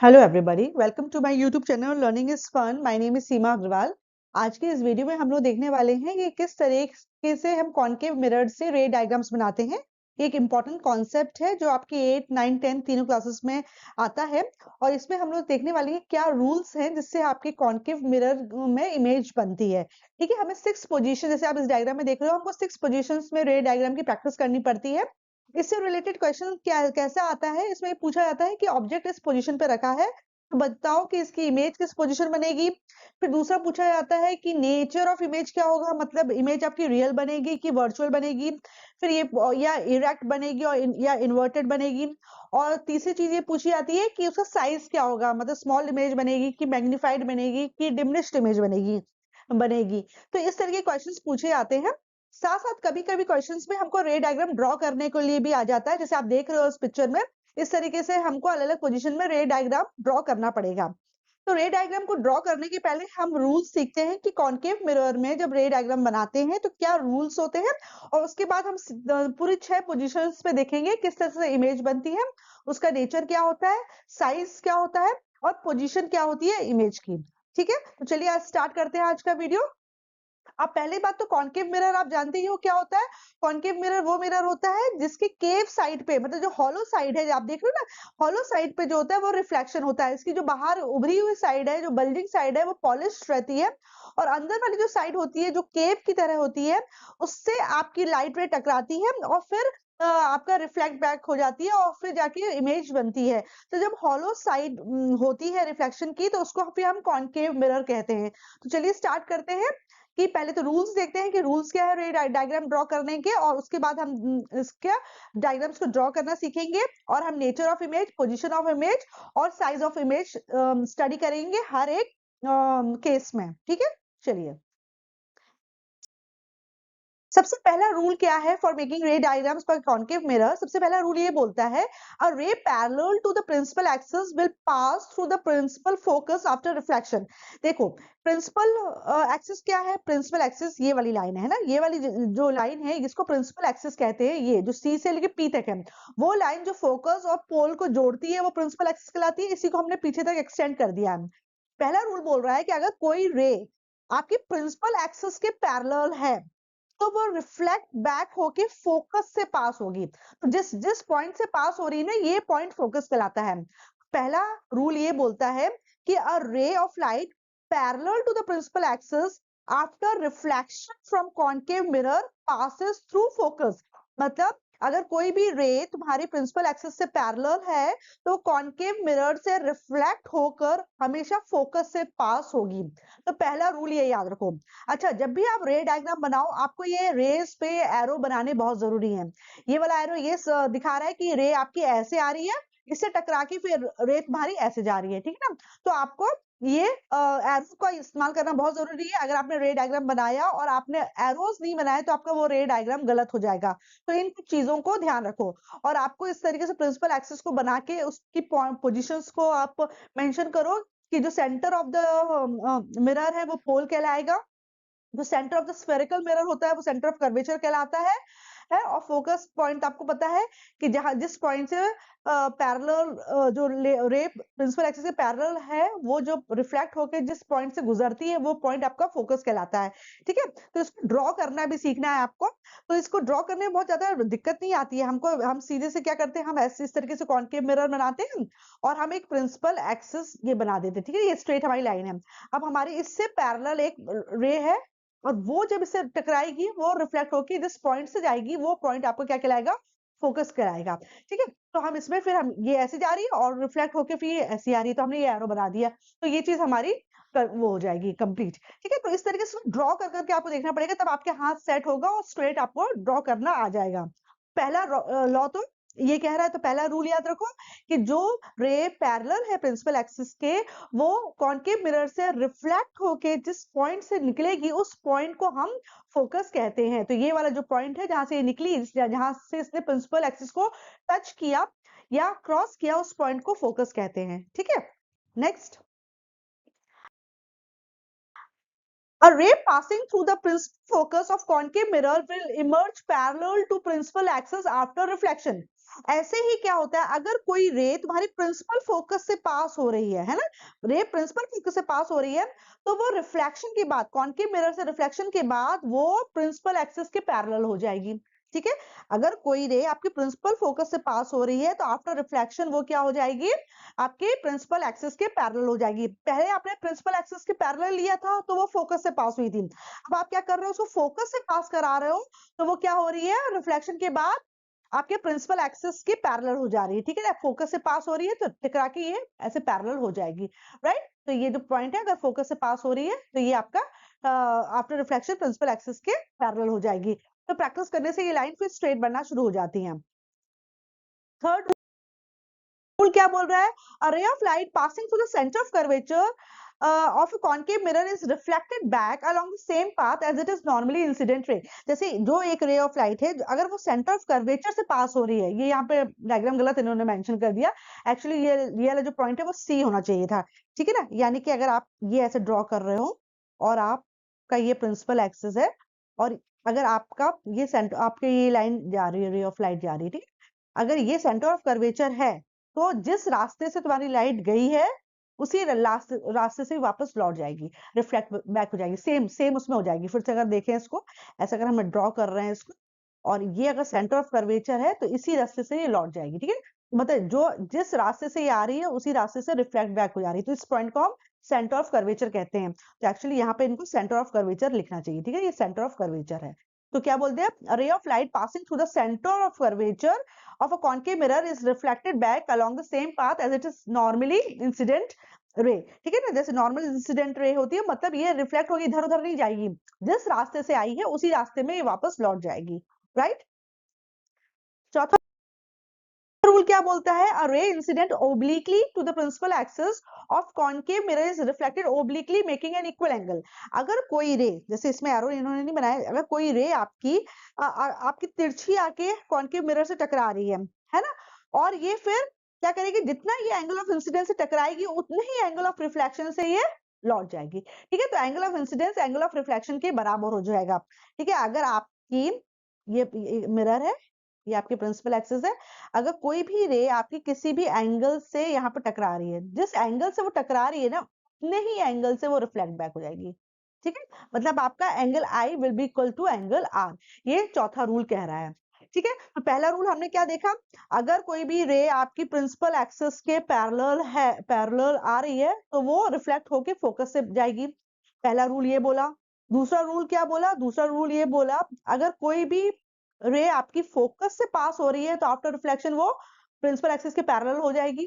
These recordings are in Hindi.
Hello everybody, welcome to my YouTube channel learning is fun. My name is Seema Agarwal. आज के इस वीडियो में हम लोग देखने वाले हैं कि किस तरीके से हम कॉनकेव मिरर से रे डायग्राम्स बनाते हैं। ये एक इम्पॉर्टेंट कॉन्सेप्ट है जो आपकी 8, 9, 10 तीनों क्लासेस में आता है। और इसमें हम लोग देखने वाले हैं क्या रूल्स हैं जिससे आपके कॉनकेव मिरर में इमेज बनती है। ठीक है, हमें 6 पोजीशन, जैसे आप इस डायग्राम में देख रहे हो, हमको 6 पोजीशंस में रे डायग्राम की प्रैक्टिस करनी पड़ती है। इससे रिलेटेड क्वेश्चन क्या कैसा आता है, इसमें पूछा जाता है कि ऑब्जेक्ट इस पोजीशन पे रखा है, तो बताओ कि इसकी इमेज किस पोजीशन बनेगी। फिर दूसरा पूछा जाता है कि नेचर ऑफ इमेज क्या होगा, मतलब इमेज आपकी रियल बनेगी कि वर्चुअल बनेगी। फिर ये या इरेक्ट बनेगी और या इन्वर्टेड बनेगी। और तीसरी चीज ये पूछी जाती है कि उसका साइज क्या होगा, मतलब स्मॉल इमेज बनेगी कि मैग्नीफाइड बनेगी कि डिमिनिश्ड इमेज बनेगी। तो इस तरह के क्वेश्चंस पूछे जाते हैं। साथ साथ कभी कभी क्वेश्चंस में हमको रे डायग्राम ड्रॉ करने के लिए भी आ जाता है, जैसे आप देख रहे हो इस पिक्चर में। इस तरीके से हमको अलग अलग पोजीशन में रे डायग्राम ड्रॉ करना पड़ेगा। तो रे डायग्राम को ड्रॉ करने के पहले हम रूल्स सीखते हैं कि कॉनकेव मिरर में जब रे डायग्राम बनाते हैं तो क्या रूल्स होते हैं। और उसके बाद हम पूरी 6 पोजीशंस पे देखेंगे किस तरह से इमेज बनती है, उसका नेचर क्या होता है, साइज क्या होता है और पोजीशन क्या होती है इमेज की। ठीक है, तो चलिए आज स्टार्ट करते हैं आज का वीडियो। अब पहली बात तो कॉनकेव मिरर आप जानते ही हो क्या होता है। कॉनकेव मिरर वो मिरर होता है जिसके केव साइड पे, मतलब जो हॉलो साइड है, जो आप देख रहे हो ना, हॉलो साइड पे जो होता है वो रिफ्लेक्शन होता है। इसकी जो बाहर उभरी हुई साइड है, जो बल्जिंग साइड है, वो पॉलिश रहती है। और अंदर वाली जो साइड होती है, जो केव की तरह होती है, उससे आपकी लाइट रे टकराती है और फिर आपका रिफ्लेक्ट बैक हो जाती है और फिर जाके इमेज बनती है। तो जब हॉलो साइड होती है रिफ्लेक्शन की, तो उसको फिर हम कॉनकेव मिरर कहते हैं। तो चलिए स्टार्ट करते हैं कि पहले तो रूल्स देखते हैं कि रूल्स क्या है रे डायग्राम ड्रॉ करने के, और उसके बाद हम इसके डायग्राम्स को ड्रॉ करना सीखेंगे। और हम nature of image, position of image और साइज ऑफ इमेज स्टडी करेंगे हर एक केस में। ठीक है, चलिए। सबसे पहला रूल क्या है for making ray diagrams for concave mirror. सबसे पहला रूल ये बोलता है a ray parallel to the principal axis will pass through the principal focus after reflection. देखो, प्रिंसिपल एक्सिस क्या है, प्रिंसिपल एक्सिस ये वाली लाइन है ना, ये वाली जो लाइन है इसको प्रिंसिपल एक्सिस कहते हैं। ये जो सी से लेके पी तक है, वो लाइन जो फोकस और पोल को जोड़ती है वो प्रिंसिपल एक्सिस कहलाती है। इसी को हमने पीछे तक एक्सटेंड कर दिया है। पहला रूल बोल रहा है कि अगर कोई रे आपकी प्रिंसिपल एक्सिस के पैरेलल है तो वो रिफ्लेक्ट बैक होके फोकस से पास होगी। तो जिस जिस पॉइंट से पास हो रही है ना, ये पॉइंट फोकस कहलाता है। पहला रूल ये बोलता है कि a ray of light parallel to the principal axis after reflection from concave mirror passes through focus. मतलब अगर कोई भी रे तुम्हारी प्रिंसिपल एक्सिस से पैरेलल है तो कॉनकेव मिरर से रिफ्लेक्ट होकर हमेशा फोकस से पास होगी। तो पहला रूल ये याद रखो। अच्छा, जब भी आप रे डायग्राम बनाओ, आपको ये रेस पे एरो बनाने बहुत जरूरी है। ये वाला एरो ये दिखा रहा है कि रे आपकी ऐसे आ रही है, इससे टकरा के फिर रे तुम्हारी ऐसे जा रही है। ठीक है ना, तो आपको ये एरो का इस्तेमाल करना बहुत जरूरी है। अगर आपने रे डायग्राम बनाया और आपने एरोज नहीं बनाए तो आपका वो रे डायग्राम गलत हो जाएगा। तो इन कुछ चीजों को ध्यान रखो। और आपको इस तरीके से प्रिंसिपल एक्सिस को बना के उसकी पोजिशंस को आप मेंशन करो कि जो सेंटर ऑफ द मिरर है वो पोल कहलाएगा, जो centre of the spherical mirror होता है वो सेंटर ऑफ कर्वेचर कहलाता है। और फोकस पॉइंट आपको पता है कि जहां जिस पॉइंट से पैरेलल जो रे प्रिंसिपल एक्सिस के पैरेलल है, वो जो रिफ्लेक्ट होकर जिस पॉइंट से गुजरती है वो पॉइंट आपका फोकस कहलाता है। ठीक है, तो इसको ड्रॉ करना भी सीखना है आपको। तो इसको ड्रॉ करने में बहुत ज्यादा दिक्कत नहीं आती है हमको। हम सीधे से क्या करते हैं, हम ऐसे इस तरीके से कॉनकेव मिरर बनाते हैं और हम एक प्रिंसिपल एक्सिस ये बना देते हैं। ठीक है, ये स्ट्रेट हमारी लाइन है। अब हमारी इससे पैरेलल एक रे है और वो जब इससे टकराएगी वो रिफ्लेक्ट होकर जिस पॉइंट से जाएगी वो पॉइंट आपको क्या कहलाएगा, फोकस कहलाएगा। ठीक है, तो हम इसमें फिर हम ये ऐसे जा रही है और रिफ्लेक्ट होकर फिर ये ऐसी आ रही है, तो हमने ये एरो बना दिया। तो ये चीज हमारी वो हो जाएगी कंप्लीट। ठीक है, तो इस तरीके से ड्रॉ कर करके आपको देखना पड़ेगा, तब आपके हाथ सेट होगा और स्ट्रेट आपको ड्रॉ करना आ जाएगा। पहला लॉ तो ये कह रहा है, तो पहला रूल याद रखो कि जो रे पैरेलल है प्रिंसिपल एक्सिस के, वो कॉनकेव मिरर से रिफ्लेक्ट होके जिस पॉइंट से निकलेगी उस पॉइंट को हम फोकस कहते हैं। तो ये वाला जो पॉइंट है जहां से ये निकली, जहां से इसने प्रिंसिपल एक्सिस को टच किया या क्रॉस किया, उस पॉइंट को फोकस कहते हैं। ठीक है, next. A ray passing through the principal focus of concave mirror will emerge parallel to principal axis after reflection. ऐसे ही क्या होता है, अगर कोई रे तुम्हारी प्रिंसिपल फोकस से पास हो रही है ना, रे प्रिंसिपल फोकस से पास हो रही है, तो वो रिफ्लेक्शन के बाद, कॉन्केव मिरर से रिफ्लेक्शन के बाद वो प्रिंसिपल एक्सिस के पैरेलल हो जाएगी। ठीक है, अगर कोई रे आपकी प्रिंसिपल फोकस से पास हो रही है तो आफ्टर रिफ्लेक्शन वो क्या हो जाएगी, आपके प्रिंसिपल एक्सिस के पैरेलल हो जाएगी। पहले आपने प्रिंसिपल एक्सिस के पैरेलल लिया था तो वो फोकस से पास हुई थी, अब आप क्या कर रहे हो, उसको फोकस से पास करा रहे हो, तो वो क्या हो रही है, रिफ्लेक्शन के बाद आपके प्रिंसिपल एक्सिस के पैरेलल हो जा रही है। ठीक है ना, फोकस से पास हो रही है तो टकरा के ये ऐसे पैरेलल हो जाएगी, राइट। तो ये जो पॉइंट है, अगर फोकस से पास हो रही है तो ये आपका आफ्टर रिफ्लेक्शन प्रिंसिपल एक्सिस के पैरेलल हो जाएगी। तो प्रैक्टिस करने से ये लाइन फिर स्ट्रेट बनना शुरू हो जाती है। थर्ड रूल क्या बोल रहा है, a ray of light passing through the centre of curvature of a concave mirror is reflected back along the same path as it is normally incident ray। जैसे जो एक रे ऑफ लाइट है, अगर वो सेंटर ऑफ कर्वेचर से पास हो रही है, ये यहाँ पे डायग्राम गलत इन्होंने मेंशन कर दिया, एक्चुअली ये वाला जो पॉइंट है वो सी होना चाहिए था। ठीक है ना, यानी कि अगर आप ये ऐसे ड्रॉ कर रहे हो और आपका ये प्रिंसिपल एक्सिस है, और अगर आपका ये सेंटर, आपके ये लाइन जा रही है, रे ऑफ लाइट जा रही है, ठीक है, अगर ये सेंटर ऑफ कर्वेचर है तो जिस रास्ते से तुम्हारी लाइट गई है उसी रास्ते से वापस लौट जाएगी, रिफ्लेक्ट बैक हो जाएगी, सेम सेम उसमें हो जाएगी। फिर से अगर देखें इसको, ऐसा अगर हम ड्रॉ कर रहे हैं इसको, और ये अगर सेंटर ऑफ कर्वेचर है तो इसी रास्ते से ये लौट जाएगी। ठीक है, मतलब जो जिस रास्ते से ये आ रही है उसी रास्ते से रिफ्लेक्ट बैक हो जा रही है, तो इस पॉइंट को हम सेंटर ऑफ कर्वेचर कहते हैं। तो एक्चुअली यहाँ पे इनको सेंटर ऑफ कर्वेचर लिखना चाहिए। ठीक है, ये सेंटर ऑफ कर्वेचर है। तो क्या बोलते हैं, रे of light passing through the centre of curvature of a concave mirror is reflected back along the same path as it is normally incident ray। ठीक है ना, जैसे नॉर्मल इंसिडेंट रे होती है, मतलब ये रिफ्लेक्ट होगी, इधर उधर नहीं जाएगी, जिस रास्ते से आई है उसी रास्ते में ये वापस लौट जाएगी, राइट। चौथा रूल क्या बोलता है, a ray incident obliquely to the principal axis of concave mirror is reflected obliquely making an equal angle. अगर कोई रे, जैसे इसमें एरो इन्होंने नहीं बनाया, अगर कोई रे आपकी तिरछी आके कॉनकेव मिरर से टकरा रही है ना, और ये फिर क्या करेगी, जितना ये एंगल ऑफ इंसिडेंस से टकराएगी उतने ही एंगल ऑफ रिफ्लेक्शन से ये लौट जाएगी। ठीक है, तो angle of incidence angle of reflection के बराबर हो जाएगा। ठीक है, अगर आपकी ये मिरर है, ये आपकी प्रिंसिपल एक्सिस है, अगर कोई भी रे आपकी किसी भी एंगल से यहाँ पे टकरा रही है, जिस एंगल से वो टकरा रही है ना, उतने ही एंगल से वो रिफ्लेक्ट बैक हो जाएगी। ठीक है, मतलब आपका angle I will be equal to angle R, ये चौथा रूल कह रहा है। ठीक है, तो पहला रूल हमने क्या देखा, अगर कोई भी रे आपकी प्रिंसिपल एक्सिस के पैरेलल आ रही है तो वो रिफ्लेक्ट होके फोकस से जाएगी, पहला रूल ये बोला। दूसरा रूल क्या बोला, दूसरा रूल ये बोला, अगर कोई भी रे आपकी फोकस से पास हो रही है तो आफ्टर रिफ्लेक्शन वो प्रिंसिपल एक्सिस के पैरेलल हो जाएगी।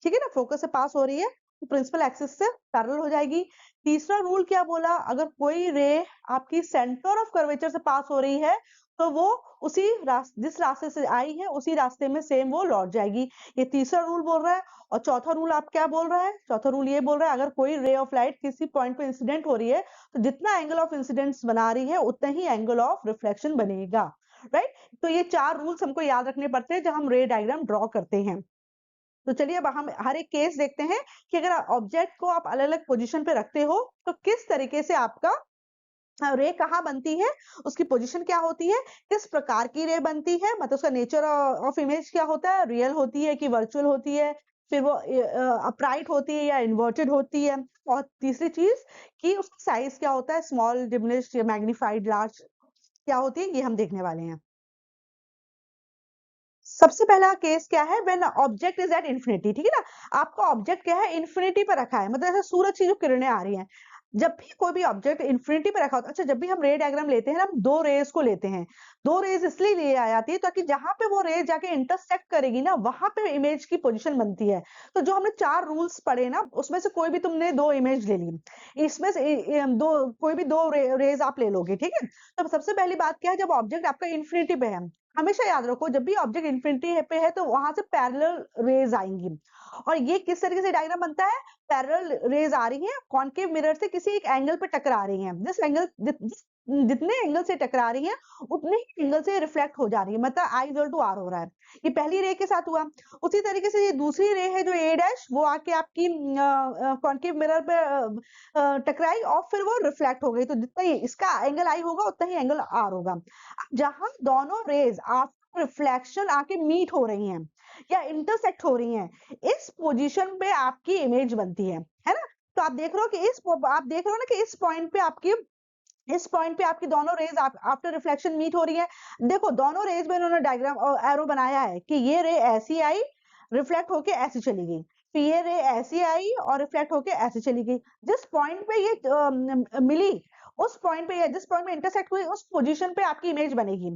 ठीक है ना, फोकस से पास हो रही है तो प्रिंसिपल एक्सिस से पैरेलल हो जाएगी। तीसरा रूल क्या बोला, अगर कोई रे आपकी सेंटर ऑफ कर्वेचर से पास हो रही है तो वो जिस रास्ते से आई है उसी रास्ते में सेम वो लौट जाएगी, ये तीसरा रूल बोल रहा है। और चौथा रूल आप क्या बोल रहा है, चौथा रूल ये बोल रहा है, अगर कोई रे ऑफ लाइट किसी पॉइंट पे इंसिडेंट हो रही है तो जितना एंगल ऑफ इंसिडेंस बना रही है उतना ही एंगल ऑफ रिफ्लेक्शन बनेगा, राइट। तो ये चार रूल्स हमको याद रखने पड़ते हैं जब हम रे डायग्राम ड्रॉ करते हैं। तो चलिए अब हम हर एक केस देखते हैं कि अगर ऑब्जेक्ट को आप अलग अलग पोजीशन पे रखते हो तो किस तरीके से आपका रे कहाँ बनती है, उसकी पोजीशन क्या होती है, किस प्रकार की रे बनती है, मतलब उसका नेचर ऑफ इमेज क्या होता है, रियल होती है कि वर्चुअल होती है, फिर वो अपराइट होती है या इन्वर्टेड होती है, और तीसरी चीज कि उसका साइज क्या होता है, स्मॉल, डिमिनिश्ड या मैग्नीफाइड, लार्ज क्या होती है, ये हम देखने वाले हैं। सबसे पहला केस क्या है, when object is at infinity. ठीक है ना, आपका ऑब्जेक्ट क्या है, इन्फिनिटी पर रखा है, मतलब ऐसे सूरज की जो किरणें आ रही हैं, जब भी कोई भी ऑब्जेक्ट इन्फिनिटी पे रखा होता है। अच्छा, जब भी हम रे डायग्राम लेते हैं ना, हम दो रेज को लेते हैं, दो रेज इसलिए लिए आ जाती है ताकि जहां पे वो रेज जाके इंटरसेक्ट करेगी ना, वहां पे इमेज की पोजीशन बनती है। तो जो हमने चार रूल्स पढ़े ना, उसमें से कोई भी तुमने दो इमेज ले ली, इसमें से दो कोई भी दो रेज आप ले लोगे। ठीक है, तो सबसे पहली बात क्या है, जब ऑब्जेक्ट आपका इन्फिनिटी पे है, हमेशा याद रखो जब भी ऑब्जेक्ट इन्फिनिटी पे है तो वहां से पैरेलल रेज आएंगी। और ये किस तरीके से डायग्राम बनता है, पैरेलल रेज आ रही है कॉनकेव मिरर से किसी एक एंगल पे टकरा रही हैं, जितने एंगल से टकरा रही है उतने ही एंगल से रिफ्लेक्ट हो जा रही है, मतलब आई इक्वल टू आर हो रहा है। ये पहली रे के साथ हुआ। उसी तरीके से ये दूसरी रे है जो ए डैश, वो आके आपकी कॉनकेव मिरर पे टकराई और फिर वो रिफ्लेक्ट हो गई, तो जितना ही इसका एंगल आई होगा उतना ही एंगल आर होगा। अब जहां दोनों रेज आफ्टर रिफ्लेक्शन आके मीट हो रही हैं या इंटरसेक्ट हो रही हैं, इस पोजीशन पे आपकी इमेज बनती है ना। तो आप देख रहे हो कि इस पॉइंट पे आपकी दोनों रेज आफ्टर रिफ्लेक्शन मीट हो रही है। देखो दोनों रेज में इन्होंने डायग्राम एरो बनाया है कि ये रे ऐसी आई, रिफ्लेक्ट होके ऐसी चली गई, फिर ये रे ऐसी आई और रिफ्लेक्ट होके ऐसी चली गई। जिस पॉइंट पे ये मिली, उस पॉइंट पे, जिस पॉइंट में इंटरसेक्ट हुई, उस पोजीशन पे आपकी इमेज बनेगी।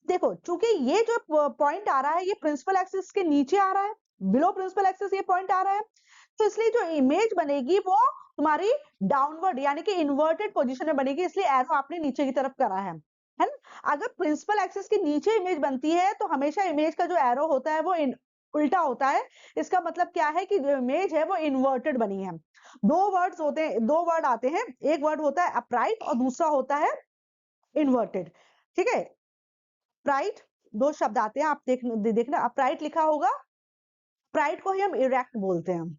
देखो चूंकि ये जो पॉइंट आ रहा है ये प्रिंसिपल एक्सिस के नीचे आ रहा है, बिलो प्रिंसिपल एक्सिस ये पॉइंट आ रहा है, तो इसलिए जो इमेज बनेगी वो तुम्हारी डाउनवर्ड यानी कि इन्वर्टेड पोजीशन में बनेगी, इसलिए एरो आपने नीचे की तरफ करा है ना। अगर प्रिंसिपल एक्सिस के नीचे इमेज बनती है तो हमेशा इमेज का जो एरो होता है वो उल्टा होता है। इसका मतलब क्या है कि जो इमेज है वो इन्वर्टेड बनी है। दो वर्ड आते हैं, एक वर्ड होता है अपराइट और दूसरा होता है इन्वर्टेड। ठीक है, अपराइट दो शब्द आते हैं, आप देखना अपराइट लिखा होगा, अपराइट को ही हम इरेक्ट बोलते हैं,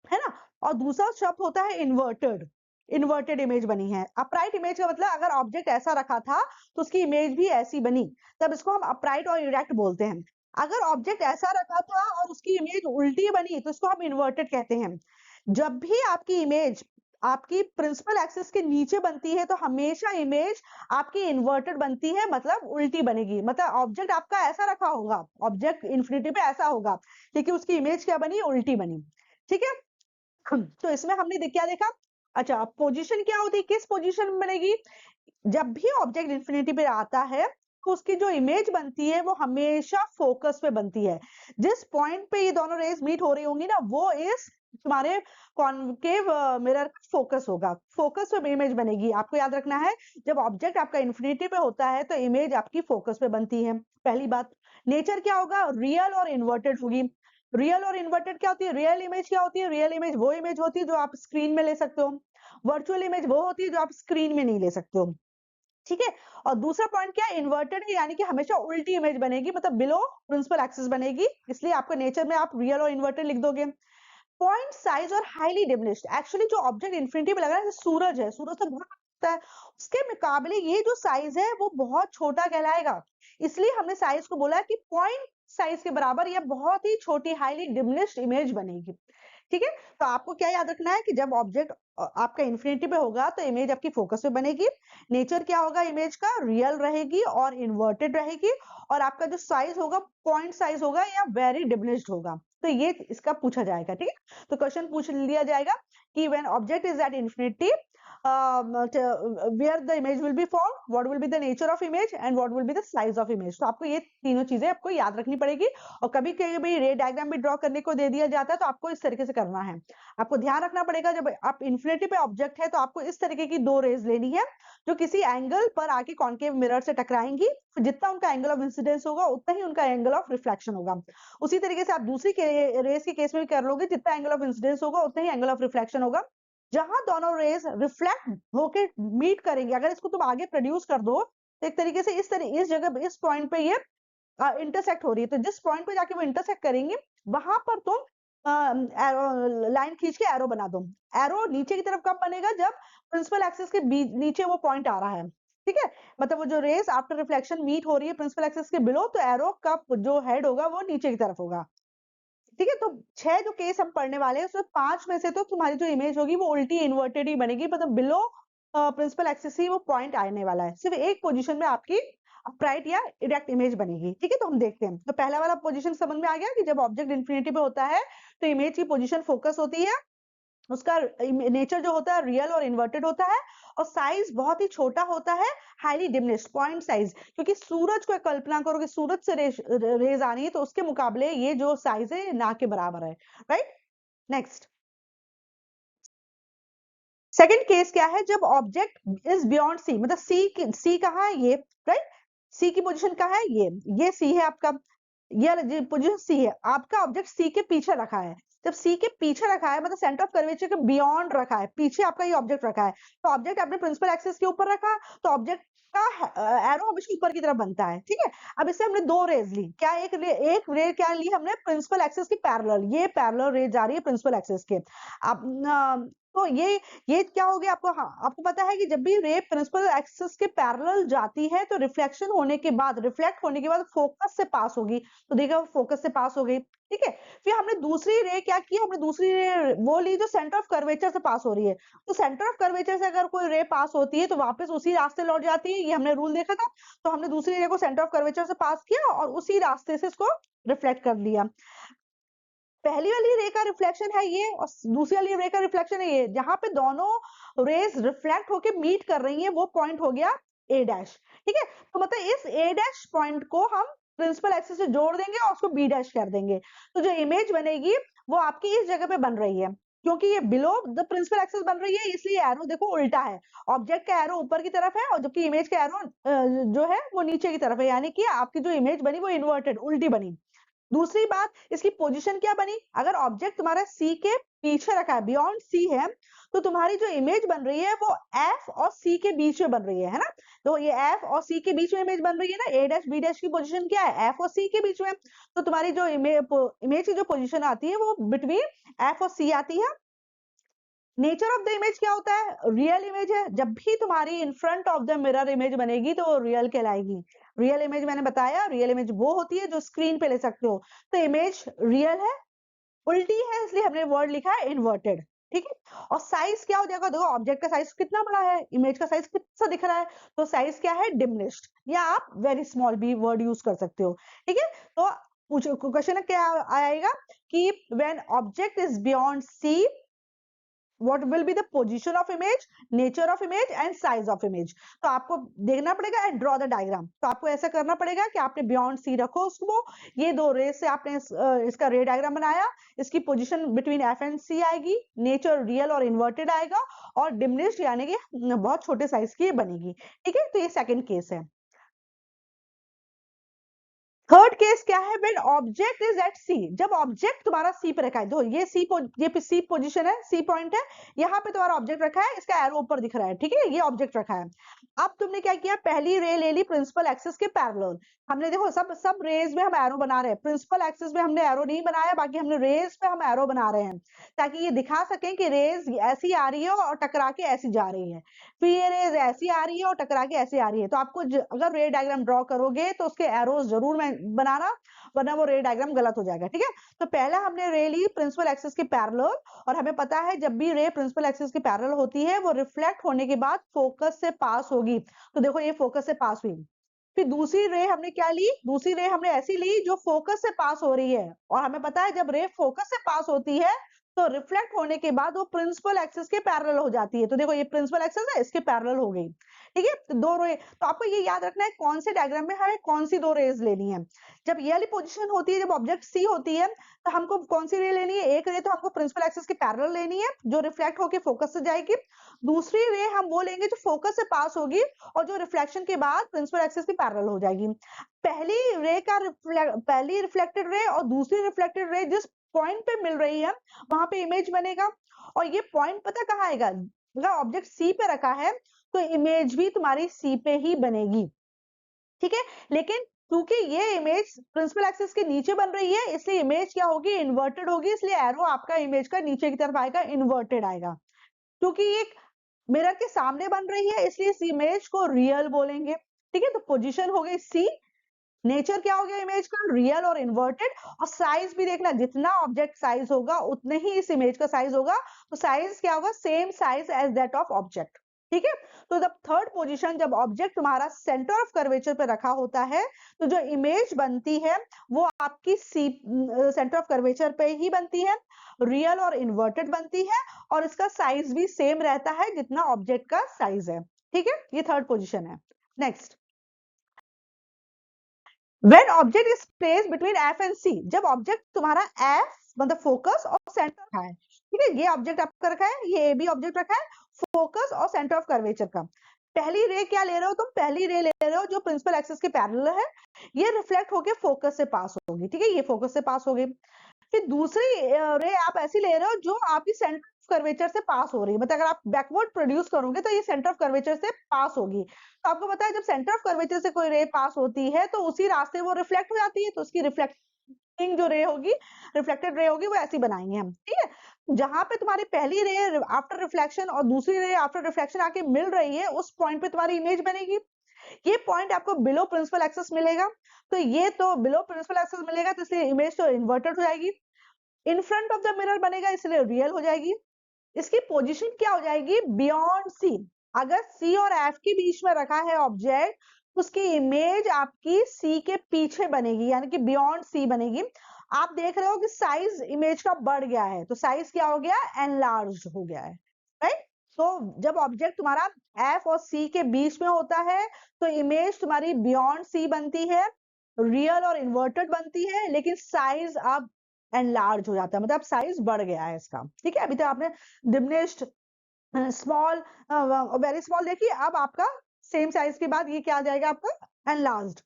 है ना। और दूसरा शब्द होता है इन्वर्टेड, इन्वर्टेड इमेज बनी है। अपराइट इमेज का मतलब अगर ऑब्जेक्ट ऐसा रखा था तो उसकी इमेज भी ऐसी बनी, तब इसको हम अपराइट और इरेक्ट बोलते हैं। अगर ऑब्जेक्ट ऐसा रखा था और उसकी इमेज उल्टी बनी तो इसको हम इन्वर्टेड कहते हैं। जब भी आपकी इमेज आपकी प्रिंसिपल एक्सिस के नीचे बनती है तो हमेशा इमेज आपकी इन्वर्टेड बनती है, मतलब उल्टी बनेगी। मतलब ऑब्जेक्ट आपका ऐसा रखा होगा, ऑब्जेक्ट इन्फिनिटी पे ऐसा होगा, लेकिन उसकी इमेज क्या बनी, उल्टी बनी। ठीक है, तो इसमें हमने क्या देखा, अच्छा पोजीशन क्या होती है, किस पोजीशन में बनेगी, जब भी ऑब्जेक्ट इन्फिनिटी पे आता है तो उसकी जो इमेज बनती है वो हमेशा फोकस पे बनती है। जिस पॉइंट पे ये दोनों रेज मीट हो रही होंगी ना, वो इस तुम्हारे कॉन्केव मिरर का फोकस होगा, फोकस पे इमेज बनेगी। आपको याद रखना है, जब ऑब्जेक्ट आपका इन्फिनिटी पे होता है तो इमेज आपकी फोकस पे बनती है। पहली बात, नेचर क्या होगा, रियल और इन्वर्टेड होगी। रियल और इन्वर्टेड क्या होती है, रियल इमेज क्या होती है, रियल इमेज वो इमेज होती है जो आप स्क्रीन में ले सकते हो, वर्चुअल इमेज वो होती है जो आप स्क्रीन में नहीं ले सकते हो। ठीक है, और दूसरा पॉइंट क्या है, इन्वर्टेड है, यानी कि हमेशा उल्टी इमेज बनेगी, मतलब बिलो प्रिंसिपल एक्सिस बनेगी, इसलिए आपके नेचर में आप रियल और इन्वर्टेड लिख दोगे। पॉइंट साइज और हाईली डिमिनिश्ड, एक्चुअली जो ऑब्जेक्ट इन्फिनिटी पे लग रहा है, सूरज है, सूरज तो बहुत है, उसके मुकाबले ये जो साइज है वो बहुत छोटा कहलाएगा, इसलिए हमने साइज को बोला कि पॉइंट साइज के बराबर या बहुत ही छोटी हाईली डिमिनिश्ड इमेज बनेगी। ठीक है, तो आपको क्या याद रखना है कि जब ऑब्जेक्ट आपका इन्फिनिटी पे होगा तो इमेज आपकी फोकस पे बनेगी, नेचर क्या होगा इमेज का, रियल रहेगी और इन्वर्टेड रहेगी, और आपका जो साइज होगा पॉइंट साइज होगा या वेरी डिमिनिश्ड होगा। तो ये इसका पूछा जाएगा। ठीक है, तो क्वेश्चन पूछ लिया जाएगा कि when object is at infinity where the image will be formed, what will be the nature of image and what will be the size of image। तो आपको ये तीनों चीजें आपको याद रखनी पड़ेगी, और कभी कभी रे डायग्राम भी ड्रॉ करने को दे दिया जाता है तो आपको इस तरीके से करना है। आपको ध्यान रखना पड़ेगा, जब आप इन्फिनिटी पे ऑब्जेक्ट है तो आपको इस तरीके की दो रेज लेनी है जो किसी एंगल पर आके कॉन्केव मिरर से टकराएंगी, जितना उनका एंगल ऑफ इंसिडेंस होगा उतना ही उनका एंगल ऑफ रिफ्लेक्शन होगा। उसी तरीके से आप दूसरी रेस के केस में भी कर लोगे, जितना एंगल ऑफ इंसिडेंस होगा उतना ही एंगल ऑफ रिफ्लेक्शन होगा। जहां दोनों रेज रिफ्लेक्ट होके मीट करेंगे, अगर इसको तुम आगे प्रोड्यूस कर दो तो एक तरीके से इस जगह इस पॉइंट पे ये इंटरसेक्ट हो रही है, तो जिस पॉइंट पे जाके वो इंटरसेक्ट करेंगे वहां पर तुम लाइन खींच के एरो बना दो। एरो नीचे की तरफ कब बनेगा, जब प्रिंसिपल एक्सिस के नीचे वो पॉइंट आ रहा है। ठीक है, मतलब वो जो रेस आफ्टर रिफ्लेक्शन मीट हो रही है प्रिंसिपल एक्सिस के बिलो, तो एरो का जो हेड होगा वो नीचे की तरफ होगा। ठीक है, तो 6 जो केस हम पढ़ने वाले हैं उसमें 5 में से तो तुम्हारी जो इमेज होगी वो उल्टी इन्वर्टेड ही बनेगी, मतलब बिलो प्रिंसिपल एक्सिस ही वो पॉइंट आने वाला है, सिर्फ एक पोजीशन में आपकी अपराइट या इरेक्ट इमेज बनेगी। ठीक है, तो हम देखते हैं, तो पहला वाला पोजीशन समझ में आ गया कि जब ऑब्जेक्ट इन्फिनिटी पे होता है तो इमेज की पोजीशन फोकस होती है, उसका नेचर जो होता है रियल और इन्वर्टेड होता है, और साइज बहुत ही छोटा होता है, हाईली डिमिनिश्ड पॉइंट साइज, क्योंकि सूरज को कल्पना करो कि सूरज से रेज आ रही है तो उसके मुकाबले ये जो साइज है ना के बराबर है। राइट, नेक्स्ट सेकंड केस क्या है, जब ऑब्जेक्ट इज बियॉन्ड सी, मतलब सी कहाँ है ये, राइट, सी की पोजीशन कहाँ है, ये सी है आपका, ये पोजीशन सी है, आपका ऑब्जेक्ट सी के पीछे रखा है। जब सी के पीछे रखा है मतलब सेंटर ऑफ कर्वेचर के बियॉन्ड रखा है, पीछे आपका ये ऑब्जेक्ट रखा है, तो ऑब्जेक्ट आपने प्रिंसिपल एक्सिस के ऊपर रखा, तो ऑब्जेक्ट का एरो हमेशा ऊपर की तरफ बनता है। ठीक है, अब इससे हमने दो रेज ली, क्या एक रे क्या ली हमने, प्रिंसिपल एक्सिस की पैरेलल, ये पैरेलल रे जा रही है प्रिंसिपल एक्सिस के। अब तो ये क्या हो गया आपको, हाँ आपको पता है कि जब भी रे प्रिंसिपल एक्सिस के पैरेलल जाती है तो रिफ्लेक्ट होने के बाद फोकस से पास होगी, तो देखा फोकस से पास हो गई, ठीक है। फिर हमने दूसरी रे क्या की, हमने दूसरी रे वो ली जो सेंटर ऑफ कर्वेचर से पास हो रही है, तो सेंटर ऑफ कर्वेचर से अगर कोई रे पास होती है तो वापस उसी रास्ते लौट जाती है, ये हमने रूल देखा था। तो हमने दूसरी रे को सेंटर ऑफ कर्वेचर से पास किया और उसी रास्ते से इसको रिफ्लेक्ट कर लिया। पहली वाली रे का रिफ्लेक्शन है ये और दूसरी वाली रे का रिफ्लेक्शन है ये, जहां पे दोनों रेज रिफ्लेक्ट होके मीट कर रही हैं वो पॉइंट हो गया ए डैश, ठीक है। तो मतलब इस ए डैश पॉइंट को हम प्रिंसिपल एक्सिस से जोड़ देंगे और उसको बी डैश कर देंगे, तो जो इमेज बनेगी वो आपकी इस जगह पे बन रही है, क्योंकि ये बिलो द प्रिंसिपल एक्सिस बन रही है इसलिए एरो देखो उल्टा है, ऑब्जेक्ट का एरो ऊपर की तरफ है और जबकि इमेज का एरो जो है वो नीचे की तरफ है, यानी कि आपकी जो इमेज बनी वो इन्वर्टेड उल्टी बनी। दूसरी बात, इसकी पोजीशन क्या बनी, अगर ऑब्जेक्ट तुम्हारा सी के पीछे रखा है, बियॉन्ड सी है, तो तुम्हारी जो इमेज बन रही है वो एफ और सी के बीच में बन रही है ना। तो ये एफ और सी के बीच में इमेज बन रही है ना, ए डैश बी डैश की पोजीशन क्या है, एफ और सी के बीच में, तो तुम्हारी जो इमेज की जो पोजीशन आती है वो बिटवीन एफ और सी आती है। नेचर ऑफ द इमेज क्या होता है, रियल इमेज है, जब भी तुम्हारी in front of the mirror image बनेगी तो वो रियल कहलाएगी। रियल इमेज मैंने बताया, रियल इमेज वो होती है जो स्क्रीन पे ले सकते हो, तो इमेज रियल है, उल्टी है इसलिए हमने वर्ड लिखा है इन्वर्टेड, ठीक है। और साइज क्या हो जाएगा, देखो ऑब्जेक्ट का साइज कितना बड़ा है, इमेज का साइज कितना दिख रहा है, तो साइज क्या है, डिमिनिश्ड, या आप वेरी स्मॉल भी वर्ड यूज कर सकते हो, ठीक है। तो क्वेश्चन क्या आएगा कि when object is beyond C what will be the position of image, nature of image and size of image। तो आपको देखना पड़ेगा एंड ड्रॉ द डायग्राम, तो आपको ऐसा करना पड़ेगा कि आपने बियॉन्ड सी रखो उसको, ये दो रेज से आपने इसका रे डायग्राम बनाया, इसकी पोजीशन बिटवीन एफ एंड सी आएगी, नेचर रियल और इन्वर्टेड आएगा और डिमिनिश्ड यानी कि बहुत छोटे साइज की बनेगी, ठीक है। तो ये सेकंड केस है। थर्ड केस क्या है, व्हेन ऑब्जेक्ट इज एट सी, जब ऑब्जेक्ट तुम्हारा सी पे रखा है, तो ये सी पोजीशन है, सी पॉइंट है, यहाँ पे तुम्हारा ऑब्जेक्ट रखा है, इसका एरो ऊपर दिख रहा है, ठीक है, ये ऑब्जेक्ट रखा है। अब तुमने क्या किया, पहली रे ले ली प्रिंसिपल एक्सिस के पैरेलल, हमने देखो सब रेज में हम एरो बना रहे हैं, प्रिंसिपल एक्सिस में हमने एरो नहीं बनाया, बाकी हमने रेज पे हम एरो बना रहे हैं ताकि ये दिखा सकें कि रेज ऐसी आ रही है और टकरा के ऐसी जा रही है, फिर ये रेज ऐसी आ रही है और टकरा के ऐसी आ रही है। तो आपको अगर रे डायग्राम ड्रॉ करोगे तो उसके एरोज जरूर बनाना, वरना वो रे डायग्राम गलत हो जाएगा, ठीक है। तो पहला हमने रे ली प्रिंसिपल एक्सिस के पैरेलल, और हमें पता है जब भी रे प्रिंसिपल एक्सिस के पैरेलल होती है वो रिफ्लेक्ट होने के बाद फोकस से पास होगी, तो देखो ये फोकस से पास हुई। फिर दूसरी रे हमने क्या ली, दूसरी रे हमने ऐसी ली जो फोकस से पास हो रही है, और हमें पता है जब रे फोकस से पास होती है तो रिफ्लेक्ट होने के बाद वो प्रिंसिपल एक्सिस के पैरेलल हो जाती है, तो देखो ये प्रिंसिपल एक्सिस है, इसके पैरेलल हो गई, ठीक है। तो दो रे, तो आपको ये याद रखना है कौन से डायग्राम में हमें कौन सी दो रेज लेनी है। जब ये वाली पोजीशन होती है, जब ऑब्जेक्ट सी होती है, तो हमको कौन सी रे लेनी है, एक रे तो हमको प्रिंसिपल एक्सिस के पैरेलल लेनी है जो रिफ्लेक्ट होकर फोकस से जाएगी, दूसरी रे हम वो लेंगे जो फोकस से पास होगी और जो रिफ्लेक्शन के बाद प्रिंसिपल एक्सिस के पैरेलल हो जाएगी। पहली रिफ्लेक्टेड रे और दूसरी रिफ्लेक्टेड रे जिस पॉइंट पे मिल रही है वहां पे इमेज बनेगा, और ये पॉइंट पता कहाँ आएगा, अगर ऑब्जेक्ट सी पे रखा है तो इमेज भी तुम्हारी सी पे ही बनेगी, ठीक है। लेकिन क्योंकि ये इमेज प्रिंसिपल एक्सिस के नीचे बन रही है इसलिए इमेज क्या होगी, इन्वर्टेड होगी, इसलिए एरो आपका इमेज का नीचे की तरफ आएगा, इन्वर्टेड आएगा। क्योंकि एक मिरर के सामने बन रही है इसलिए इस इमेज को रियल बोलेंगे, ठीक है। तो पोजीशन हो गई सी, नेचर क्या हो गया इमेज का, रियल और इन्वर्टेड, और साइज भी देखना, जितना ऑब्जेक्ट साइज होगा उतने ही इस इमेज का साइज होगा, तो साइज क्या होगा, same size as that of object, ठीक है। तो जब थर्ड पोजीशन, जब ऑब्जेक्ट तुम्हारा सेंटर ऑफ कर्वेचर पे रखा होता है तो जो इमेज बनती है वो आपकी सेंटर ऑफ कर्वेचर पे ही बनती है, रियल और इन्वर्टेड बनती है, और इसका साइज भी सेम रहता है जितना ऑब्जेक्ट का साइज है, ठीक है। ये थर्ड पोजीशन है। Next, when object is placed between f and c, जब ऑब्जेक्ट तुम्हारा f मतलब फोकस और सेंटर रखा है, ठीक है, ये ऑब्जेक्ट आपका रखा है, ये ए बी ऑब्जेक्ट रखा है, फोकस और सेंटर ऑफ कर्वेचर का। पहली रे क्या ले रहे हो तुम, पहली रे ले रहे हो जो प्रिंसिपल एक्सिस के पैरेलल है, ये रिफ्लेक्ट होके फोकस से पास होगी, ठीक है, ये फोकस से पास हो गई। फिर दूसरी रे आप ऐसी ले रहे हो जो आपकी सेंटर ऑफ कर्वेचर से पास हो रही है, मतलब अगर आप बैकवर्ड प्रोड्यूस करोगे तो ये सेंटर ऑफ कर्वेचर से पास होगी, तो आपको पता है जब सेंटर ऑफ कर्वेचर से कोई रे पास होती है तो उसी रास्ते वो रिफ्लेक्ट हो जाती है, तो उसकी रिफ्लेक्टिंग जो रे होगी, रिफ्लेक्टेड रे होगी, वो ऐसी बनाएंगे हम, ठीक है। जहां पे तुम्हारी पहली रे आफ्टर रिफ्लेक्शन और दूसरी रे आफ्टर रिफ्लेक्शन आके मिल रही है, उस पॉइंट पे तुम्हारी इमेज बनेगी। ये पॉइंट आपको बिलो प्रिंसिपल एक्सिस मिलेगा, तो ये तो बिलो प्रिंसिपल एक्सिस मिलेगा, तो इसलिए इमेज तो इन्वर्टेड हो जाएगी। In front of the mirror बनेगा, इसलिए रियल हो जाएगी। इसकी पोजीशन क्या हो जाएगी? Beyond C. अगर सी और एफ के बीच में रखा है ऑब्जेक्ट, उसकी इमेज आपकी सी के पीछे बनेगी, यानी कि बियॉन्ड सी बनेगी। आप देख रहे हो कि साइज इमेज का बढ़ गया है, तो साइज क्या हो गया? एनलार्ज हो गया है, राइट। तो जब ऑब्जेक्ट तुम्हारा एफ और सी के बीच में होता है, तो इमेज तुम्हारी बियॉन्ड सी बनती है, रियल और इन्वर्टेड बनती है, लेकिन साइज अब एनलार्ज हो जाता है, मतलब साइज बढ़ गया है इसका। ठीक है, अभी तक आपने डिमिनिश्ड, स्मॉल, वेरी स्मॉल देखिए, अब आपका सेम साइज के बाद ये क्या आ जाएगा? आपका एनलार्ज्ड।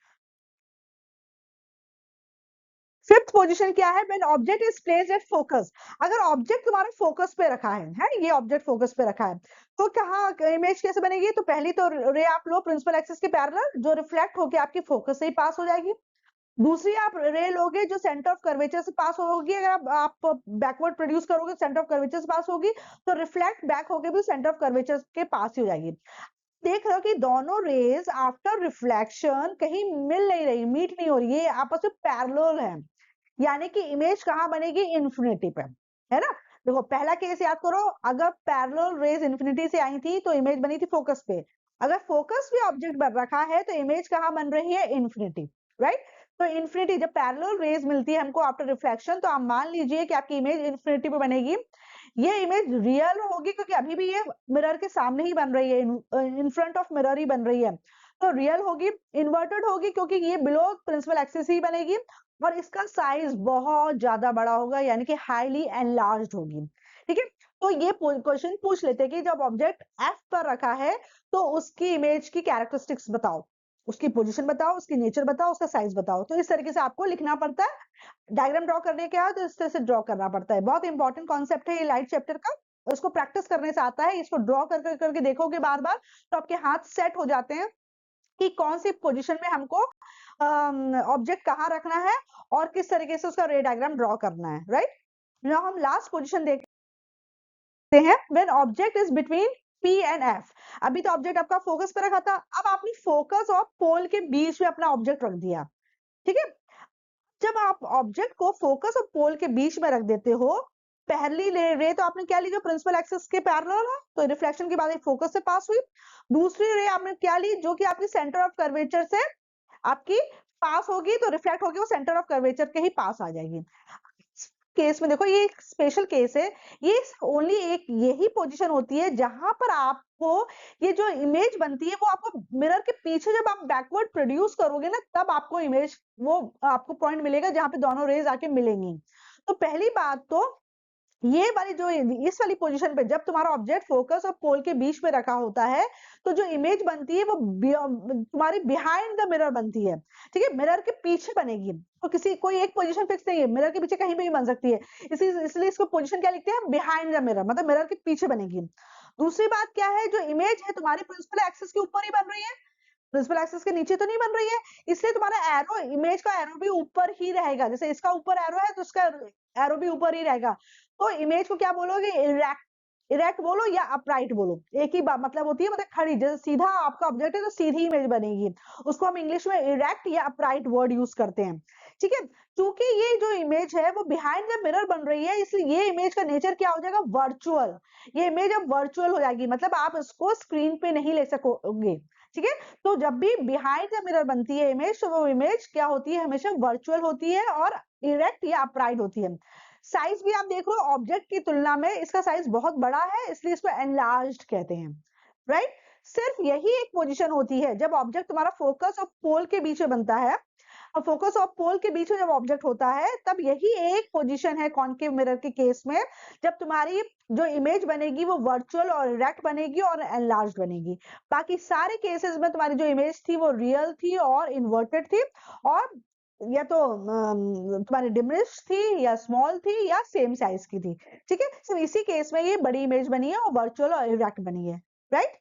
फिफ्थ पोजीशन क्या है? When object is placed at focus. अगर ऑब्जेक्ट तुम्हारा फोकस पे रखा है ये ऑब्जेक्ट फोकस पे रखा है, तो कहाँ इमेज कैसे बनेगी? तो पहली तो रे आप लो प्रिंसिपल एक्सिस के पैरेलल, जो रिफ्लेक्ट होके आपकी फोकस से ही पास हो जाएगी। दूसरी आप रे लोगे जो सेंटर ऑफ कर्वेचर से पास होगी, अगर आप बैकवर्ड प्रोड्यूस करोगे सेंटर ऑफ कर्वेचर से पास होगी, तो रिफ्लेक्ट बैक होके भी सेंटर ऑफ कर्वेचर के पास ही हो जाएगी। देख रहे हो कि दोनों रेज आफ्टर रिफ्लेक्शन कहीं मिल नहीं रही, मीट नहीं हो रही, ये आपस में पैरेलल है, यानी कि इमेज कहाँ बनेगी? इन्फिनिटी पे, है ना। देखो पहला केस याद करो, अगर पैरेलल रेज इन्फिनिटी से आई थी तो इमेज बनी थी फोकस पे। अगर फोकस पे ऑब्जेक्ट बन रखा है तो इमेज कहाँ बन रही है? Infinity, right. तो इन्फिनिटी जब पैरेलल रेज मिलती है हमको आफ्टर रिफ्लेक्शन, तो आप मान लीजिए कि आपकी इमेज इन्फिनिटी पे बनेगी। ये इमेज रियल होगी क्योंकि अभी भी ये मिरर के सामने ही बन रही है, इन फ्रंट ऑफ मिरर ही बन रही है, तो रियल होगी। इन्वर्टेड होगी क्योंकि ये बिलो प्रिंसिपल एक्सिस ही बनेगी, और इसका साइज बहुत ज्यादा बड़ा होगा, यानी कि हाईली एनलार्ज्ड होगी। ठीक है, तो ये क्वेश्चन पूछ लेते हैं कि जब ऑब्जेक्ट एफ पर रखा है तो उसकी इमेज की कैरेक्टरिस्टिक्स बताओ, उसकी पोजीशन बताओ, उसकी नेचर बताओ, उसका साइज बताओ। तो इस तरीके से आपको लिखना पड़ता है। डायग्राम ड्रॉ करने के बाद तो इस तरह से ड्रॉ करना पड़ता है। बहुत इंपॉर्टेंट कॉन्सेप्ट है ये लाइट चैप्टर का, और इसको प्रैक्टिस करने से आता है। इसको ड्रॉ करके देखोगे बार बार, तो आपके हाथ सेट हो जाते हैं कि कौन सी पोजीशन में हमको ऑब्जेक्ट कहाँ रखना है और किस तरीके से उसका रे डायग्राम ड्रॉ करना है, राइट। नाउ हम लास्ट पोजीशन देखते हैं, when object is between P and F। अभी तो ऑब्जेक्ट आपका फोकस पे रखा था, अब आपने फोकस और पोल के बीच में अपना ऑब्जेक्ट रख दिया। ठीक है, जब आप ऑब्जेक्ट को फोकस और पोल के बीच में रख देते हो, पहली रे तो आपने क्या ली? जो प्रिंसिपल एक्सिस के पैरेलल है, तो रिफ्लेक्शन के बाद फोकस से पास हुई। दूसरी रे आपने क्या ली? जो कि आपकी सेंटर ऑफ कर्वेचर से आपकी पास होगी, तो रिफ्लेक्ट होगी, वो सेंटर ऑफ कर्वेचर के ही पास आ जाएगी। केस में देखो, ये एक स्पेशल केस है, ये ओनली एक यही पोजीशन होती है जहां पर आपको ये जो इमेज बनती है वो आपको मिरर के पीछे जब आप बैकवर्ड प्रोड्यूस करोगे ना, तब आपको इमेज, वो आपको पॉइंट मिलेगा जहां पे दोनों रेज आके मिलेंगी। तो पहली बात तो ये वाली जो इस वाली पोजीशन पे जब तुम्हारा ऑब्जेक्ट फोकस और पोल के बीच में रखा होता है, तो जो इमेज बनती है वो तुम्हारी बिहाइंड द मिरर बनती है। ठीक है, मिरर के पीछे बनेगी, तो किसी कोई एक पोजीशन फिक्स नहीं है, मिरर के पीछे कहीं पे भी बन सकती है, इसलिए इसको पोजीशन क्या लिखते हैं? बिहाइंड द मिरर, मतलब मिरर के पीछे बनेगी। दूसरी बात क्या है? जो इमेज है तुम्हारी प्रिंसिपल एक्सिस के ऊपर ही बन रही है, प्रिंसिपल एक्सिस के नीचे तो नहीं बन रही है, इसलिए तुम्हारा एरो, इमेज का एरो भी ऊपर ही रहेगा। जैसे इसका ऊपर एरो है तो इसका एरो भी ऊपर ही रहेगा। तो इमेज को क्या बोलोगे? इरेक्ट, इरेक्ट बोलो या अपराइट बोलो, एक ही बात मतलब होती है, मतलब खड़ी। जैसे सीधा आपका ऑब्जेक्ट है तो सीधी इमेज बनेगी, उसको हम इंग्लिश में इरेक्ट या अपराइट वर्ड यूज करते हैं। ठीक है, क्योंकि ये जो इमेज है वो बिहाइंड द मिरर बन रही है, इसलिए ये इमेज का नेचर क्या हो जाएगा? वर्चुअल। ये इमेज अब वर्चुअल हो जाएगी, मतलब आप इसको स्क्रीन पे नहीं ले सकोगे। ठीक है, तो जब भी बिहाइंड द मिरर बनती है इमेज, तो वो इमेज क्या होती है? हमेशा वर्चुअल होती है और इरेक्ट या अपराइट होती है। साइज भी आप देख लो, ऑब्जेक्ट की तुलना में इसका साइज बहुत बड़ा है, इसलिए इसको एनलार्ज्ड कहते हैं, राइट। सिर्फ यही एक पोजीशन होती है जब ऑब्जेक्ट तुम्हारा फोकस और पोल के बीच में बनता है, और फोकस और पोल के बीच में जब ऑब्जेक्ट होता है, तब यही एक पोजीशन है कॉन्केव मिरर के केस में, जब तुम्हारी जो इमेज बनेगी वो वर्चुअल और इरेक्ट बनेगी और एनलार्ज्ड बनेगी। बाकी सारे केसेस में तुम्हारी जो इमेज थी वो रियल थी और इन्वर्टेड थी, और या तो तुम्हारी डिमिनिश थी या स्मॉल थी या सेम साइज की थी। ठीक है, सिर्फ इसी केस में ये बड़ी इमेज बनी है और वर्चुअल और इरेक्ट बनी है, राइट।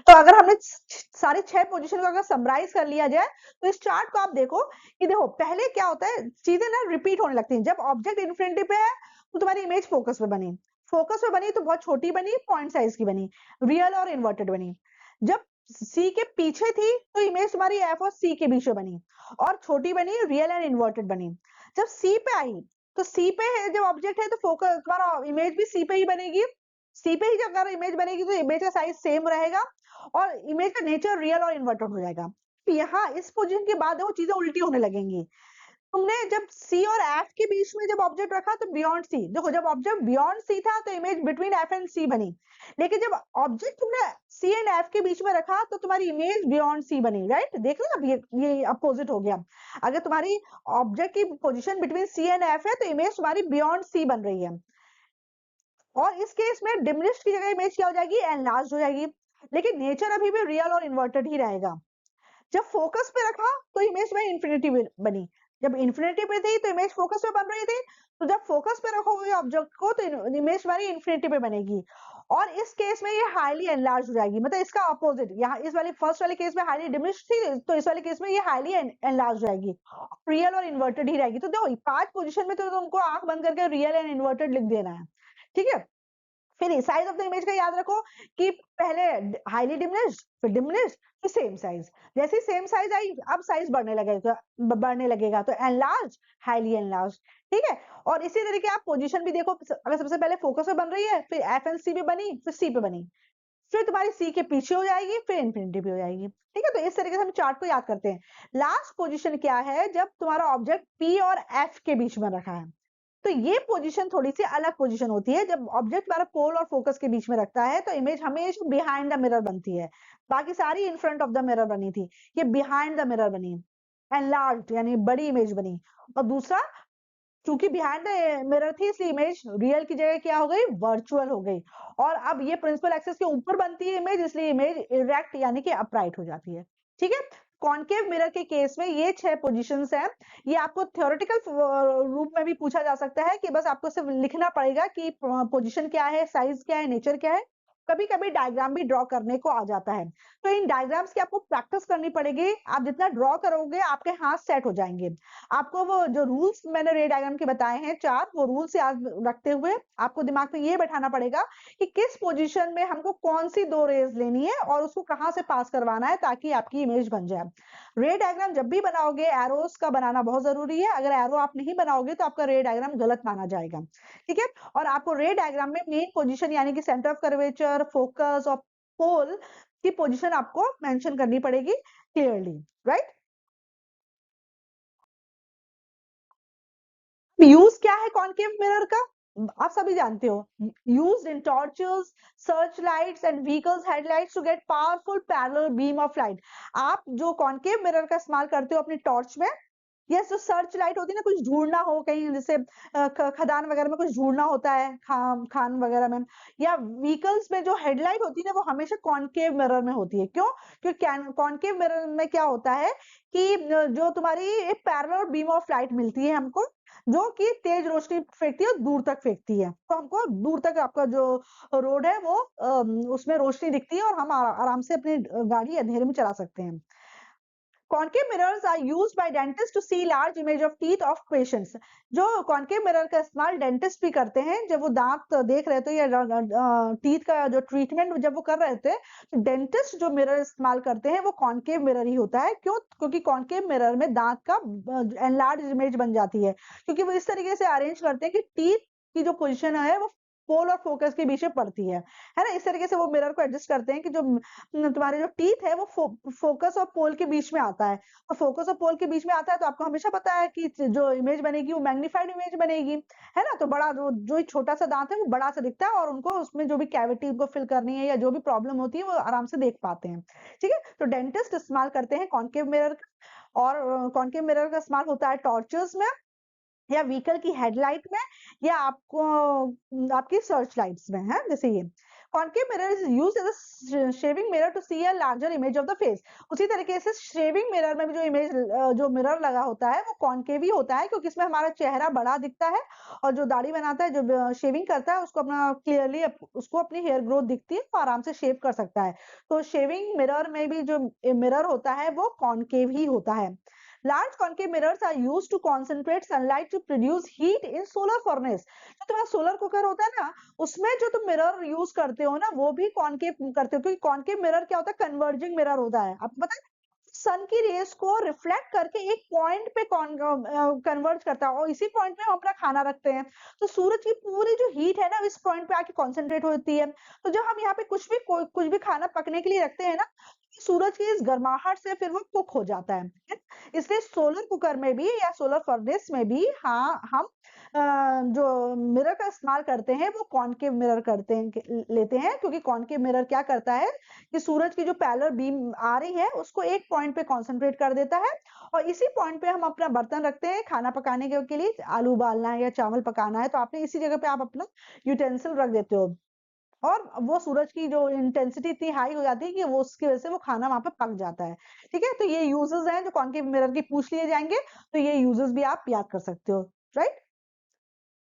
तो अगर हमने सारी 6 पोजीशन को अगर समराइज कर लिया जाए तो इस चार्ट को आप देखो कि देखो पहले क्या होता है, चीजें ना रिपीट होने लगती हैं। जब ऑब्जेक्ट इन्फिनिटी पे है तो तुम्हारी इमेज फोकस पे बनी, फोकस पे बनी तो बहुत छोटी बनी, पॉइंट साइज की बनी, रियल और इन्वर्टेड बनी। जब सी के पीछे थी तो इमेज तुम्हारी एफ और सी के बीच में बनी और छोटी बनी, रियल एंड इन्वर्टेड बनी। जब सी पे आई तो सी पे है जब ऑब्जेक्ट है तो फोकस तुम्हारा इमेज भी सी पे ही बनेगी, सी पे ही जब अगर इमेज बनेगी तो इमेज का साइज सेम रहेगा और इमेज का नेचर रियल और इन्वर्टेड हो जाएगा। यहाँ इस पोजीशन के बाद वो चीजें उल्टी होने लगेंगी। तुमने जब सी और एफ के बीच में जब ऑब्जेक्ट रखा तो बियॉन्ड सी, देखो जब ऑब्जेक्ट बियॉन्ड सी था तो इमेज बिटवीन एफ एंड सी बनी, लेकिन जब ऑब्जेक्ट तुमने सी एंड एफ के बीच में रखा तो तुम्हारी इमेज बियॉन्ड सी बनी, राइट। देख लो अब ये अपोजिट हो गया। अगर तुम्हारी ऑब्जेक्ट की position between C and F है तो इमेज तुम्हारी बियॉन्ड सी बन रही है और इस केस में डिमिनिश्ड की जगह इमेज क्या हो जाएगी, एनलार्ज्ड हो जाएगी, लेकिन नेचर अभी भी रियल और इन्वर्टेड ही रहेगा। जब फोकस पे रखा तो इमेज में इंफिनिटी बनी, जब इंफिनिटी पे थी तो इमेज फोकस पे बन रही थी, तो जब फोकस पे रखोगे ऑब्जेक्ट को तो इमेज हमारी इंफिनिटी पे बनेगी और इस केस में ये हाईली एनलार्ज हो जाएगी। मतलब इसका अपोजिट, यहाँ इस वाली फर्स्ट वाले केस में हाईली डिमिनिश्ड थी तो इस वाले केस में ये हाईली एनलार्ज हो जाएगी, रियल और इन्वर्टेड ही रहेगी। तो देखो 5 पोजीशन में तो तुमको आंख बंद करके रियल एंड इन्वर्टेड लिख देना है, ठीक है। फिर साइज ऑफ द इमेज का याद रखो कि पहले हाईली डिमिनिश्ड, फिर डिमिनिश्ड, फिर सेम साइज। जैसे सेम साइज आई अब साइज बढ़ने लगेगा तो एनलार्ज, हाईली एनलार्ज, ठीक है। और इसी तरीके आप पोजीशन भी देखो, अगर सबसे पहले फोकस पे बन रही है, फिर एफ एंड सी पे बनी, फिर सी पे बनी, फिर तुम्हारी सी के पीछे हो जाएगी, फिर इंफिनिटी पे हो जाएगी, ठीक है। तो इस तरीके से हम चार्ट को याद करते हैं। लास्ट पोजीशन क्या है, जब तुम्हारा ऑब्जेक्ट पी और एफ के बीच में रखा है, तो ये पोजीशन थोड़ी सी अलग पोजीशन होती है। जब ऑब्जेक्ट हमारा पोल और फोकस के बीच में रखता है तो इमेज हमेशा बिहाइंड द मिरर बनती है, बाकी सारी in front of the mirror बनी थी, ये बिहाइंड द मिरर बनी, एनलार्ज्ड यानी बड़ी इमेज बनी। और दूसरा, चूंकि बिहाइंड द मिरर थी इसलिए इमेज रियल की जगह क्या हो गई, वर्चुअल हो गई। और अब ये प्रिंसिपल एक्सिस के ऊपर बनती है इमेज, इसलिए इमेज इरेक्ट यानी कि अपराइट हो जाती है, ठीक है। कॉन्केव मिरर के केस में ये 6 पोजीशंस हैं। ये आपको थ्योरेटिकल रूप में भी पूछा जा सकता है कि बस आपको सिर्फ लिखना पड़ेगा कि पोजीशन क्या है, साइज क्या है, नेचर क्या है। कभी कभी डायग्राम भी ड्रॉ करने को आ जाता है, तो इन डायग्राम्स की आपको प्रैक्टिस करनी पड़ेगी। आप जितना ड्रॉ करोगे आपके हाथ सेट हो जाएंगे। आपको वो जो रूल्स मैंने रे डायग्राम के बताए हैं 4, वो रूल्स याद रखते हुए आपको दिमाग में ये बैठाना पड़ेगा कि किस पोजीशन में हमको कौन सी 2 रेज लेनी है और उसको कहां से पास करवाना है ताकि आपकी इमेज बन जाए। रे डायग्राम जब भी बनाओगे एरोस का बनाना बहुत जरूरी है, अगर एरो आप नहीं बनाओगे तो आपका रे डायग्राम गलत माना जाएगा, ठीक है। और आपको रे डायग्राम में मेन पोजीशन यानी कि सेंटर ऑफ कर्वेचर, फोकस और पोल की पोजीशन आपको मेंशन करनी पड़ेगी क्लियरली, राइट। यूज क्या है कॉनकेव मिरर का, आप सभी जानते हो, used in torches, search lights and vehicles headlights to get powerful parallel beam of light. आप जो कॉनकेव मिरर का इस्तेमाल करते हो अपनी टॉर्च में, यस, जो सर्च लाइट होती है ना, कुछ ढूंढना हो कहीं, जैसे खदान वगैरह में कुछ ढूंढना होता है, खान वगैरह में, या व्हीकल्स में जो हेडलाइट होती है ना वो हमेशा कॉनकेव मिरर में होती है। क्यों? क्योंकि कॉनकेव मिरर में क्या होता है कि जो तुम्हारी एक पैरेलल बीम ऑफ लाइट मिलती है हमको, जो कि तेज रोशनी फेंकती है, दूर तक फेंकती है, तो हमको दूर तक आपका जो रोड है वो उसमें रोशनी दिखती है और हम आराम से अपनी गाड़ी अंधेरे में चला सकते हैं। Concave mirrors are used by dentist to see large image of teeth of patients. जो कॉनकेव मिरर का इस्तेमाल डेंटिस्ट भी करते हैं जब वो दांत देख रहे थे या टीथ का जो ट्रीटमेंट जब वो कर रहे थे, तो डेंटिस्ट जो मिरर इस्तेमाल करते हैं वो कॉनकेव मिरर ही होता है। क्यों? क्योंकि कॉनकेव मिरर में दांत का एनलार्ज इमेज बन जाती है, क्योंकि वो इस तरीके से अरेंज करते हैं कि टीथ की जो पोजिशन है वो पोल और फोकस के बीच में पड़ती है ना। इस तरीके से वो मिरर को एडजस्ट करते हैं कि जो तुम्हारे जो टीथ है वो फोकस और पोल के बीच में आता है, और फोकस और पोल के बीच में आता है तो आपको हमेशा पता है कि जो इमेज बनेगी वो मैग्नीफाइड इमेज बनेगी, है ना। तो बड़ा जो छोटा सा दांत है वो बड़ा सा दिखता है और उनको उसमें जो भी कैविटी उनको फिल करनी है या जो भी प्रॉब्लम होती है वो आराम से देख पाते हैं, ठीक है। तो डेंटिस्ट इस्तेमाल करते हैं कॉनकेव मिरर का, और कॉनकेव मिरर का इस्तेमाल होता है टॉर्चर्स में या व्हीकल की हेडलाइट में या आपको आपकी सर्च लाइट्स में है, जैसे ये concave mirror is used as a shaving mirror to see a larger image of the face. उसी तरीके से शेविंग मिरर में भी जो इमेज जो मिरर लगा होता है वो कॉनकेव ही होता है, क्योंकि इसमें हमारा चेहरा बड़ा दिखता है और जो दाढ़ी बनाता है, जो शेविंग करता है, उसको अपना क्लियरली उसको अपनी हेयर ग्रोथ दिखती है, वो आराम से शेव कर सकता है। तो शेविंग मिरर में भी जो मिरर होता है वो कॉनकेव ही होता है। Large concave mirrors are used to concentrate sunlight to produce heat in solar furnace। जो तुम्हारा सोलर कुकर होता है ना, उसमें जो तुम मिरर यूज करते हो ना, वो भी कॉनकेव करते हो, क्योंकि कॉनकेव मिरर क्या होता है, कन्वर्जिंग मिरर होता है। आपको पता है, सन की रेस को रिफ्लेक्ट करके एक पॉइंट पे कन्वर्ज करता है और इसी पॉइंट पे हम अपना खाना रखते हैं। तो सूरज की पूरी जो हीट है ना, इस पॉइंट पे आके कॉन्सेंट्रेट होती है। तो जब हम यहाँ पे कुछ भी खाना पकने के लिए रखते हैं ना, सूरज की इस गर्माहट से फिर वो कुक हो जाता है। इसलिए सोलर कुकर में भी या सोलर फर्नेस में भी हाँ, हम जो मिरर का इस्तेमाल करते हैं वो कॉनकेव मिरर करते हैं, लेते हैं, क्योंकि कॉनकेव मिरर क्या करता है कि सूरज की जो पैरेलल बीम आ रही है उसको एक पॉइंट पे कंसंट्रेट कर देता है और इसी पॉइंट पे हम अपना बर्तन रखते हैं खाना पकाने के लिए, आलू उबालना है या चावल पकाना है, तो आपने इसी जगह पे आप अपना यूटेंसिल रख देते हो और वो सूरज की जो इंटेंसिटी इतनी हाई हो जाती है कि वो उसकी वजह से वो खाना वहां पे पक जाता है। ठीक है, तो ये यूजेस हैं जो कॉनकेव मिरर की पूछ लिए जाएंगे, तो ये यूजेस भी आप याद कर सकते हो। राइट।